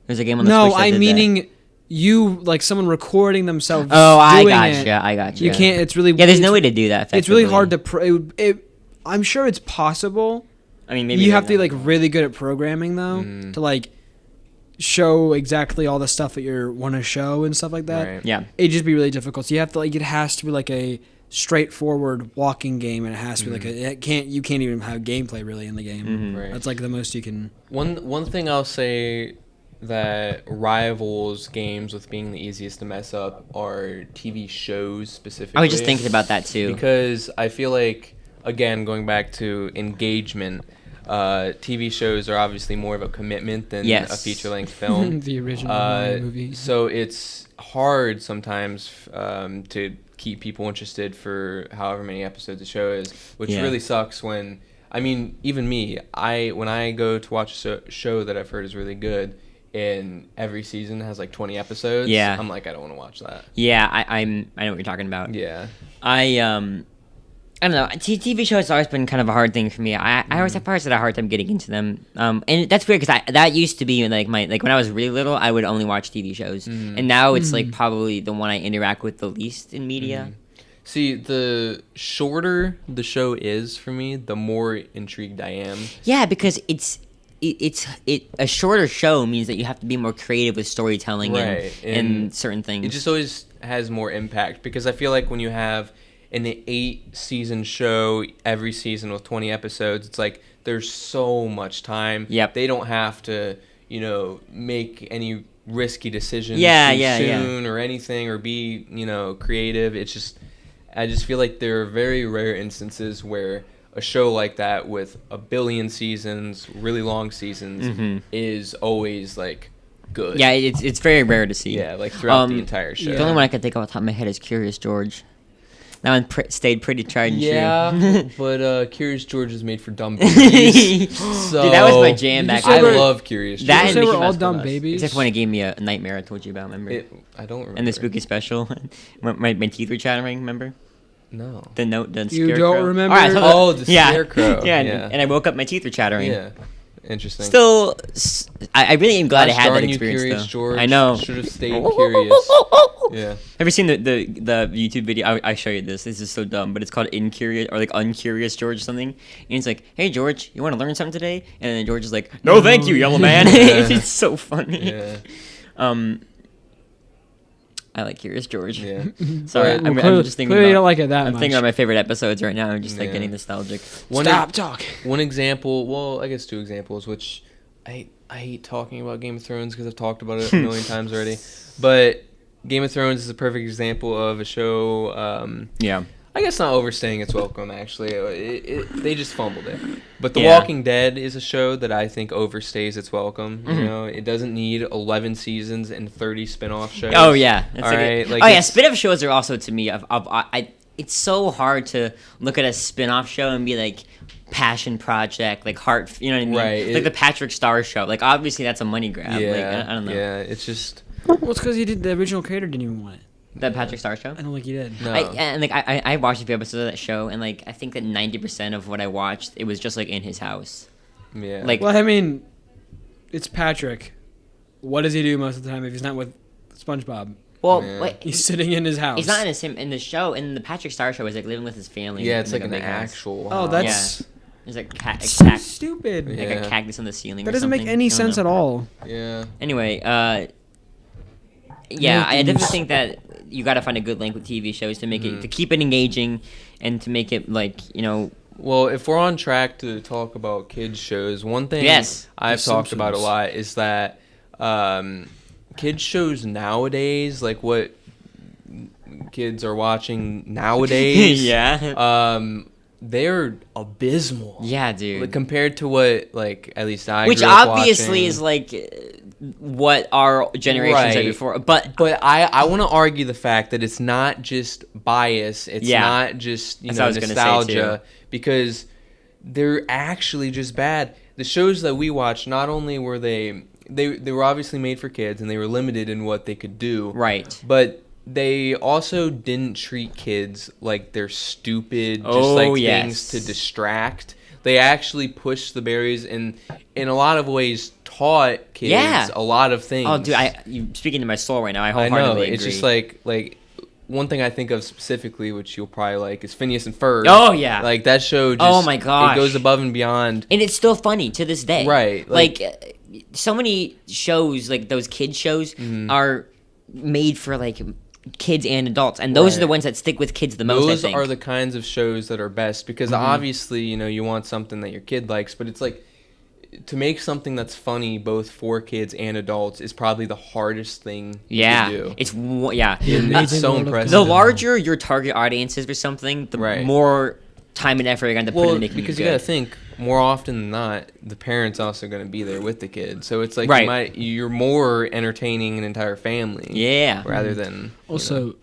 There's a game on the No, Switch that I'm did meaning you like someone recording themselves. Oh, I doing gotcha. it. I gotcha. You can't. It's really Yeah, there's no it's- way to do that. It's really hard effectively. to. I'm sure it's possible. I mean, maybe You they're have to be not. like really good at programming though to like show exactly all the stuff that you want to show and stuff like that. Right. Yeah. It'd just be really difficult. So you have to like it has to be like a straightforward walking game, and it has to be like you can't even have gameplay really in the game. Right. That's like the most you can. One thing I'll say that rivals games with being the easiest to mess up are TV shows specifically. I was just thinking about that too. Because I feel like, again, going back to engagement, TV shows are obviously more of a commitment than Yes. a feature-length film. The original Mario movie. So it's hard sometimes to keep people interested for however many episodes the show is, which Yeah. really sucks when, I mean, even me, when I go to watch a show that I've heard is really good, and every season has like 20 episodes, Yeah. I'm like, I don't want to watch that. Yeah, I know what you're talking about. Yeah. I don't know. TV shows has always been kind of a hard thing for me. I always have had a hard time getting into them. And that's weird because that used to be like when I was really little, I would only watch TV shows, and now it's like probably the one I interact with the least in media. See, the shorter the show is for me, the more intrigued I am. Yeah, because a shorter show means that you have to be more creative with storytelling Right, and and certain things. It just always has more impact because I feel like when you have an 8-season show every season with 20 episodes, it's like there's so much time. Yep. They don't have to, make any risky decisions Yeah, too yeah, yeah. soon or anything or be, creative. It's just I just feel like there are very rare instances where a show like that with a billion seasons, really long seasons, is always like good. Yeah, it's very rare to see. Yeah, like throughout the entire show. The only one I can think of off the top of my head is Curious George. That one stayed pretty tried and Yeah, but Curious George is made for dumb babies. So Dude, that was my jam back I then. love Curious George. That Did you and say Mickey we're all Mouse dumb Clubhouse. babies? Except when it gave me a nightmare I told you about, remember? I don't remember. And the spooky special. my teeth were chattering, remember? No. The You scarecrow. don't remember? Alright, so Oh, the yeah. scarecrow. Yeah, Yeah. and I woke up, my teeth were chattering. Yeah. Interesting. Still, I really am glad I Gosh had that darn you, experience, Curious though. George. I know. Should have stayed curious. Yeah. Have you seen the YouTube video? I show you this. This is so dumb, but it's called Incurious or like Uncurious George or something. And he's like, "Hey George, you want to learn something today?" And then George is like, "No, thank you, yellow man." It's so funny. Yeah. I like Curious George. Yeah. Sorry, Well, I'm clearly- just thinking. clearly you about, don't like it that I'm much. thinking about my favorite episodes right now. I'm just like Yeah. getting nostalgic. Stop talking. One example, well, I guess two examples, which I hate talking about Game of Thrones because I've talked about it a million times already. But Game of Thrones is a perfect example of a show. Yeah. I guess not overstaying its welcome. Actually, they just fumbled it. But The Yeah. Walking Dead is a show that I think overstays its welcome. You know, it doesn't need 11 seasons and 30 spin-off shows. Oh yeah. That's All like right, like oh yeah. it's- Spin-off shows are also to me. It's so hard to look at a spin-off show and be like passion project, like heart. You know what I mean? Right, Like the Patrick Star show. Like obviously that's a money grab. Yeah, Like I don't know. yeah. It's just Well, it's because the original creator didn't even want it. That Patrick Star show. I don't think he did. no. I watched a few episodes of that show, and like I think that 90% of what I watched, it was just like in his house. yeah. Like Well, I mean, it's Patrick. What does he do most of the time if he's not with SpongeBob? Well, Yeah. wait, He's sitting in his house. he's not in the show. In the Patrick Star show, he's like living with his family. Yeah, it's in, like an a big house. actual. Oh, house. that's There's like so stupid. Yeah. like a cactus on the ceiling. That or doesn't make something. any I don't sense know. at all. Yeah. Anyway, yeah, I Yankees. definitely think that you got to find a good length with TV shows to make it to keep it engaging and to make it like Well, if we're on track to talk about kids shows, one thing Yes. I've The talked about a Simpsons. lot is that kids shows nowadays, like what kids are watching nowadays, yeah, they're abysmal. yeah, dude. Like, compared to what, like, at least I Which grew up obviously watching. is like what our generation said Right. before, but But I want to argue the fact that it's not just bias. It's Yeah. not just That's what I was gonna say, nostalgia, because they're actually just bad. The shows that we watched, not only were they were obviously made for kids and they were limited in what they could do, right. but they also didn't treat kids like they're stupid, just Oh, like yes. things to distract. They actually pushed the barriers and in a lot of ways taught kids Yeah. a lot of things. Oh, dude, you speaking to my soul right now. I I wholeheartedly know. agree. It's just like one thing I think of specifically, which you'll probably like, is Phineas and Ferb. Oh, yeah. Like that show. Just, Oh, my gosh. It goes above and beyond. and it's still funny to this day. Right, Like, like- so many shows, like those kid shows, are made for like kids and adults, and those are the Right. ones that stick with kids the most. I Those think. are the kinds of shows that are best because obviously you want something that your kid likes, but it's like to make something that's funny both for kids and adults is probably the hardest thing yeah, to do. yeah. And Amazing it's so World of impressive. The larger your target audience is for something, the Right. more time and effort you're going to put Well, into making because it you good. gotta think more often than not, the parents also going to be there with the kid, so it's like Right. you're more entertaining an entire family. Yeah. Rather than Also,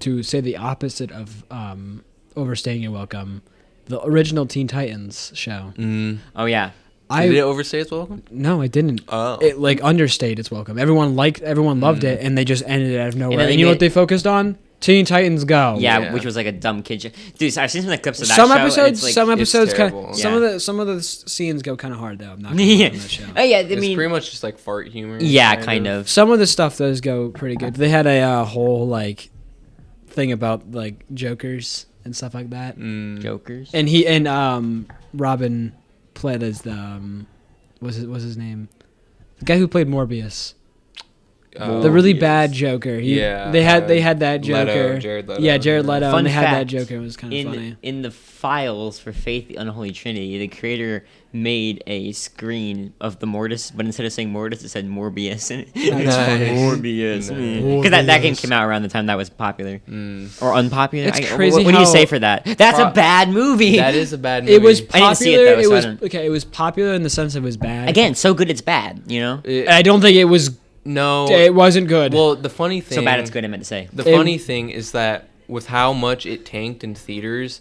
to say the opposite of overstaying your welcome, the original Teen Titans show. Oh yeah. Did it overstay its welcome? No, it didn't. Oh. It like understayed its welcome. Everyone loved it, and they just ended it out of nowhere. then And they you know made- what they focused on? Teen Titans Go. Yeah, Yeah. which was like a dumb kid show. Dude, I've seen some of the clips of that Some show. and episodes, it's like, some episodes, terrible. some of the scenes go kind of hard though. I'm not gonna yeah. lie on that show. Oh yeah, I It's mean, pretty much just like fart humor. yeah, kind of. Some of the stuff does go pretty good. They had a whole like thing about like Jokers and stuff like that. Jokers. And Robin played as the what's his name? The guy who played Morbius. The really bad Joker. Yeah, They had that Leto, Joker. Jared Leto. Yeah, Jared Leto. Fun and they had that fact, Joker. It was kind of funny. in the files for Faith the Unholy Trinity, the creator made a screen of the Mortis, but instead of saying Mortis, it said Morbius. That's funny. Morbius. Nice. Because that game came out around the time that was popular. Or unpopular. It's crazy What do you how- say for that? That's a bad movie. That is a bad movie. It was I didn't see it, popular. though, It so I was don't- okay. It was popular in the sense it was bad. Again, so good it's bad, you know? I don't think it was. no. It wasn't good. Well, the funny thing. So bad it's good, I meant to say. The It- funny thing is that with how much it tanked in theaters,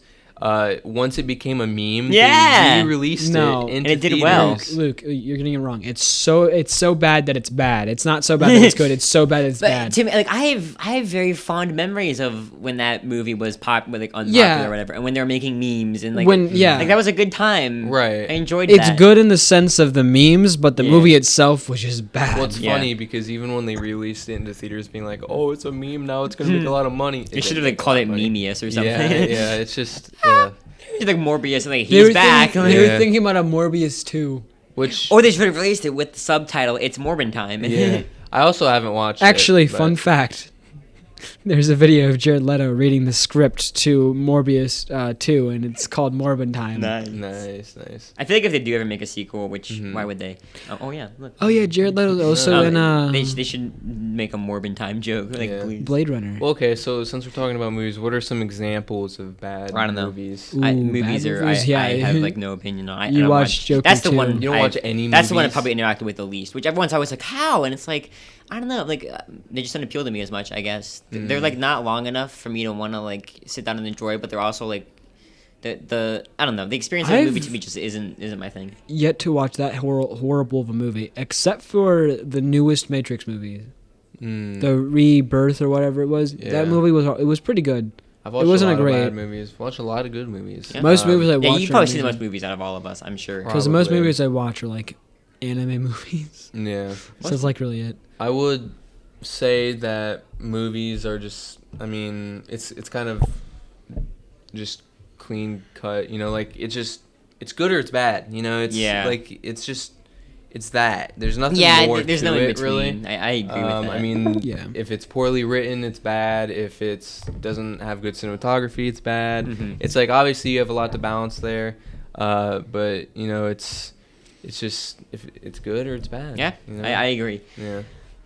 once it became a meme, Yeah. they re-released No. it into And it did theaters. well. Luke, you're getting it wrong. It's so bad that it's bad. It's not so bad that it's good. It's so bad it's But bad. to me, like I have very fond memories of when that movie was like unpopular Yeah. or whatever, and when they were making memes and like Yeah. that was a good time. Right. I enjoyed It's that. good in the sense of the memes, but the Yeah. movie itself was just bad. Well, it's Yeah. funny because even when they released it into theaters, being like, "Oh, it's a meme now. It's gonna make a lot of money." They should didn't have make a called lot it of money. Memius or something. Yeah, it's just yeah. It's like Morbius, like They were he's back. Thinking, They Yeah. were thinking about a Morbius 2. Which Or they should have released it with the subtitle "It's Morbin Time." yeah, I also haven't watched. Actually, it, but- fun fact. There's a video of Jared Leto reading the script to Morbius 2, and it's called Morbin Time. Nice. Nice, nice. I feel like if they do ever make a sequel, which why would they? Oh yeah, look. Oh yeah, Jared Leto's also in they should make a Morbin Time joke. Like, Yeah. please. Blade Runner. Well, okay, so since we're talking about movies, what are some examples of bad I don't know. movies? Ooh, Movies bad are movies? Yeah. I have like no opinion on. I You don't watched Joker That's the too. one. You don't watch any That's the one I movies? probably interacted with the least. Which everyone's always like, how? And it's like, I don't know. Like they just don't appeal to me as much. I guess they're like not long enough for me to want to like sit down and enjoy. But they're also like the I don't know. The experience of the movie I've- to me just isn't my thing. Yet to watch that horrible of a movie, except for the newest Matrix movie, the Rebirth or whatever it was. Yeah. That movie was pretty good. I've watched wasn't a a lot of great- bad movies. Watched a lot of good movies. Yeah. Most movies I Yeah, watch you've are probably seen the amazing. most movies out of all of us. I'm sure. Right. Because most Probably. movies I watch are like anime movies. Yeah. So that's like really it. I would say that movies are just, I mean, it's kind of just clean cut, you know, like it's good or it's bad, you know, it's like it's that. There's nothing more there's to no in it, between. really. I agree with that. I mean, Yeah. if it's poorly written, it's bad. If it's doesn't have good cinematography, it's bad. Mhm. It's like obviously you have a lot to balance there, but you know it's just if it's good or it's bad. Yeah, you know? I agree. Yeah,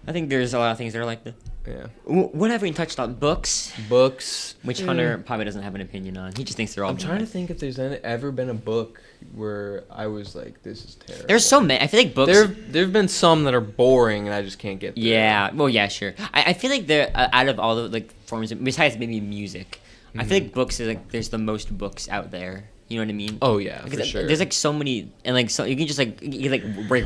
I think there's a lot of things that are like that. yeah. What haven't we touched on? Books, Books. which Hunter probably doesn't have an opinion on. He just thinks they're all I'm trying to bad. think if there's ever been a book where I was like, this is terrible. There's so many. I feel like books. There've been some that are boring and I just can't get through. Yeah. Well, yeah, sure. I feel like they're out of all the like forms, besides maybe music. I feel like books is like there's the most books out there. You know what I mean? Oh yeah, for Because sure. there's like so many, and like so you can just like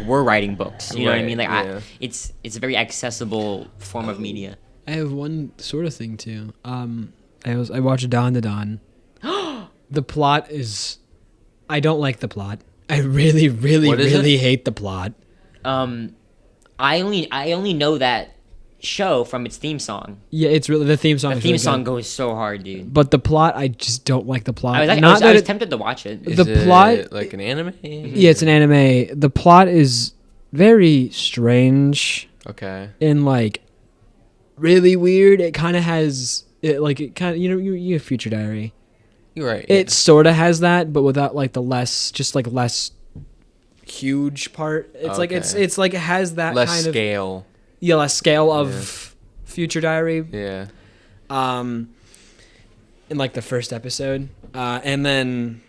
we're writing books. You know what I Right, mean? Like yeah. it's a very accessible form of media. I have one sort of thing too. I watched Dawn to Dawn. The plot is, I don't like the plot. I really, really, What is really it? hate the plot. I only know that show from its theme song. Yeah, it's really the theme song. The is theme really song good. goes so hard, dude. But the plot, I just don't like the plot. I Not was that it- tempted to watch it. Is the it plot- like an anime? Yeah, it's an anime. The plot is very strange Okay. and like really weird. It kind of has it like it kind of you have Future Diary. You're right. It sort of has that, but without like the less huge part. It's like Okay. it's like it has that less kind of scale. less scale of Future Diary. Yeah. In like the first episode, and then,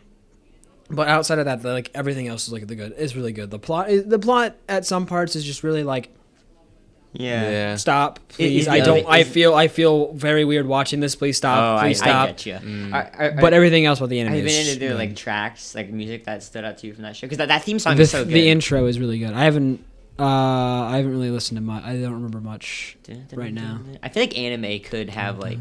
but outside of that, like everything else is like the good. It's really good. The plot at some parts is just really like Yeah. stop, please. Is I the don't. eleva- I feel very weird watching this. Please stop. Please I stop. get you. Mm. But everything else about the anime have you been is into good. like tracks, like music that stood out to you from that show? Because that theme song the, is so good. the intro is really good. I haven't really listened to much. I don't remember much right now. I feel like anime could have like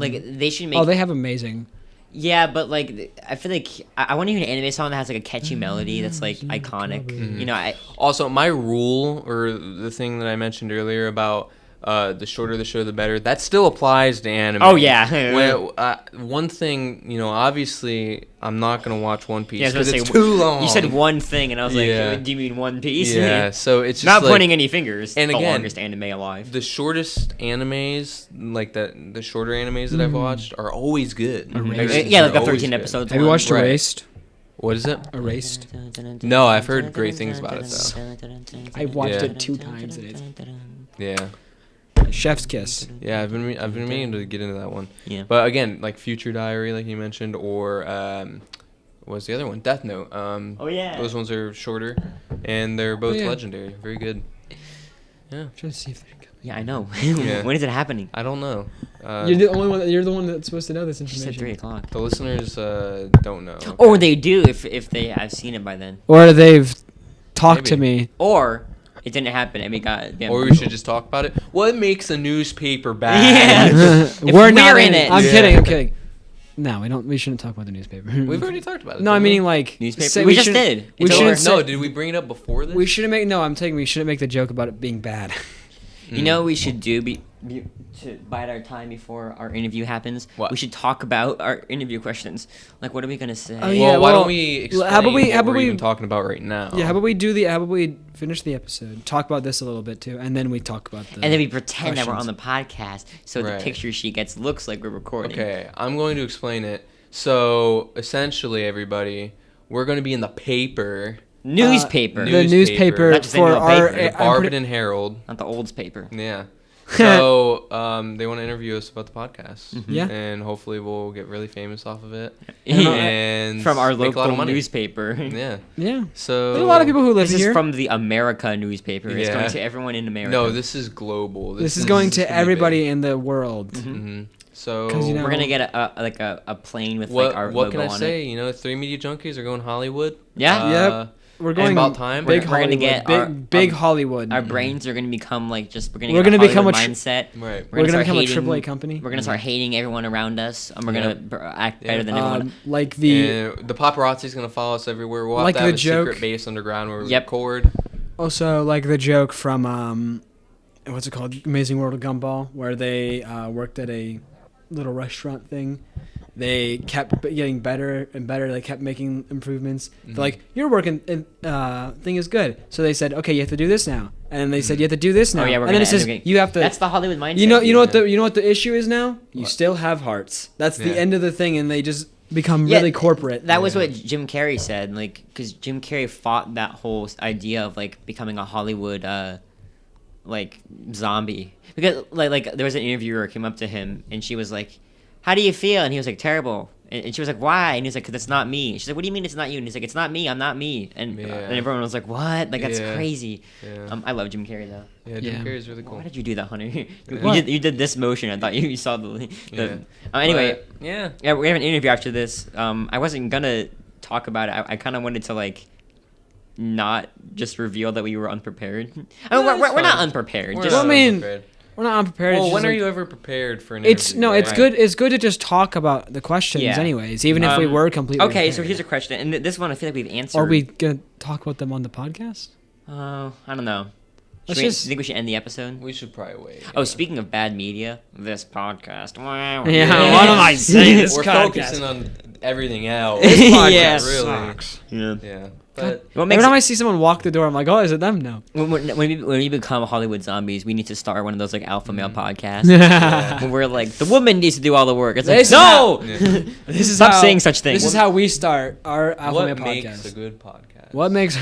they should make. Oh, they have amazing. Yeah, but like I feel like I want to hear an anime song that has like a catchy melody that's like iconic. You know, Also, my rule or the thing that I mentioned earlier about the shorter the show, the better. That still applies to anime. Oh, yeah. One thing, you know, obviously, I'm not gonna watch One Piece Yeah, I was because gonna it's say, too long. You said one thing, and I was Yeah. like, "Do you mean One Piece?" Yeah, so it's just not like, pointing any fingers. and the again, longest anime alive. the shortest animes, like the shorter animes that I've watched, are always good. Yeah, like the They're 13 always good. episodes. Have you one. watched Right. Erased? What is it? Erased. No, I've heard great things about it, though. I watched Yeah. it 2 times. It is Yeah, Chef's Kiss. yeah. I've been meaning to get into that one. Yeah. But again, like Future Diary, like you mentioned, or what was the other one? Death Note. Oh, yeah. Those ones are shorter, and they're both yeah. legendary. Very good. Yeah. I'm trying to see if they're good. Yeah, I know. Yeah. When is it happening? I don't know. You're the only one. You're the one that's supposed to know this She information. said 3 o'clock. The listeners don't know. Or they do if they have seen it by then. Or they've talked to Maybe. me. Or it didn't happen and we got. Or we should just talk about it. What makes a newspaper bad? Yeah. If We're not we're in in it. it. I'm Yeah. kidding. I'm kidding. No, we don't. We shouldn't talk about the newspaper. We've already talked about it. No, I didn't mean we? like Newspaper? say We just shouldn't- did. We It's shouldn't over. say, No, did we bring it up before this? We shouldn't make. No, I'm taking. We shouldn't make the joke about it being bad. You know what we should do to bide our time before our interview happens? What? We should talk about our interview questions. Like, what are we going to say? Oh, yeah. Well, why well, don't we explain how about we- what how about we're we- even talking about right now? Yeah. How about we do the? How about we finish the episode? Talk about this a little bit too, and then we talk about the. And then we pretend that we're on questions. the podcast, so Right. the picture she gets looks like we're recording. Okay, I'm going to explain it. So, essentially, everybody, we're going to be in the paper. Newspaper. The newspaper Not just for any old our. paper. The I'm pretty- Barberton Herald. Not the Olds paper. Yeah. So, they want to interview us about the podcast. Mm-hmm. Yeah. And hopefully we'll get really famous off of it. Yeah. And From our make a lot local of money. newspaper. Yeah. Yeah. So There's a lot of people who live This is here. from the America newspaper. It's Yeah. going to everyone in America. No, this is global. This is going to gonna be everybody big. in the world. Mhm. So 'Cause, you know, We're going to get a plane with what like our what logo can I on say? it. You know, 3 Media Junkies are going Hollywood. Yeah. Yep. we're going about time. Big We're gonna Hollywood. get big Hollywood. Our brains are gonna become like just we're gonna We're get gonna a become Hollywood a mindset. Right. We're gonna start become a hating- AAA company. We're gonna start hating everyone around us, and we're gonna act better than everyone. Like the And the paparazzi's gonna follow us everywhere. We'll have Like to have the a joke- secret base underground where we Yep. record. also like the joke from what's it called, Amazing World of Gumball, where they worked at a little restaurant thing. They kept getting better and better. They kept making improvements. They're like, your working thing is good. So they said, okay, you have to do this now. And then they said, you have to do this now. Oh yeah, we're and then gonna it says, end up you have to. That's the Hollywood mindset. You know what Yeah. the what the issue is now? You What? still have hearts. That's the Yeah. end of the thing, and they just become Yeah, really corporate. That was Yeah. what Jim Carrey said, like, because Jim Carrey fought that whole idea of like becoming a Hollywood, like zombie. Because like there was an interviewer who came up to him and she was like, "How do you feel?" And he was like, "Terrible." And she was like, "Why?" And he was like, "'Cause it's not me." She's like, "What do you mean it's not you?" And he's like, "It's not me. I'm not me." And Yeah. everyone was like, "What? Like that's Yeah. crazy." Yeah. I love Jim Carrey though. Yeah, Jim Yeah. Carrey's really cool. Why did you do that, Hunter? What? You did this motion. I thought you saw the. Yeah. Anyway, But, yeah. yeah, we have an interview after this. I wasn't gonna talk about it. I kind of wanted to like not just reveal that we were unprepared. I mean, No, it's we're not fine. unprepared. We're just Well, I not mean, unprepared. We're not unprepared. Well, it's when just are like- you ever prepared for an It's interview? no, it's right? good. It's good to just talk about the questions, Yeah. anyways, even if we were completely. Okay, so prepared. here's a question, and this one I feel like we've answered. Are we gonna talk about them on the podcast? I don't know. Let's Do you just- think we should end the episode? We should probably wait. Oh, yeah. speaking of bad media, this podcast. Yeah, what am I saying? This We're podcast. focusing on everything else. This podcast Yeah, really. sucks. Yeah. Yeah, but What Every makes time I see someone walk the door, I'm like, oh, is it them? No. when we become Hollywood zombies, we need to start one of those like alpha male podcasts. Yeah. When we're like, the woman needs to do all the work. It's like, This is no! Yeah. This is Stop how- saying such things. This is how we start our Alpha what Male makes podcast. a good podcast? What makes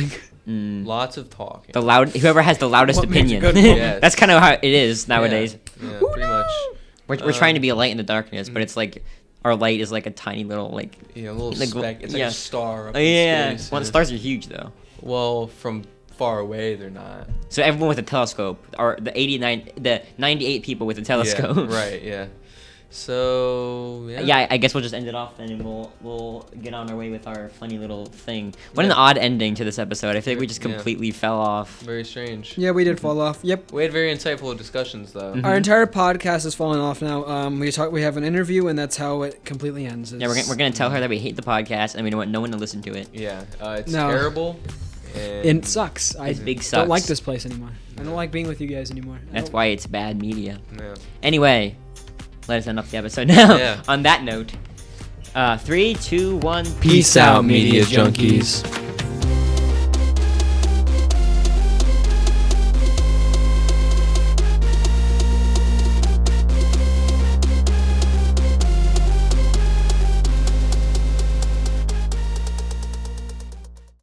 Lots of talking. whoever has the loudest What makes a opinion. good podcast? That's kind of how it is nowadays. Yeah, pretty much. We're trying to be a light in the darkness, but it's like our light is like a tiny little like. Yeah, a little Like, speck. It's like yeah. a star. Up Oh, in yeah. space, Well, the stars are huge though. Well, from far away, they're not. So everyone with a telescope, or the 98 people with a telescope. Yeah, right. Yeah. So yeah. Yeah, I guess we'll just end it off then, and we'll get on our way with our funny little thing. What an odd ending to this episode. I feel like we just Yeah. completely fell off. Very strange. Yeah, we did fall off. Yep. We had very insightful discussions though. Mhm. Our entire podcast has fallen off now. We have an interview, and that's how it completely ends. Yeah, we're gonna tell her that we hate the podcast and we don't want no one to listen to it. Yeah. It's No. terrible. And It sucks. I It's big don't like sucks. this place anymore. I don't like being with you guys anymore. I That's don't- why it's bad media. Yeah. Anyway, let us end off the episode now. Yeah. On that note, 3, 2, 1. Peace out, media junkies.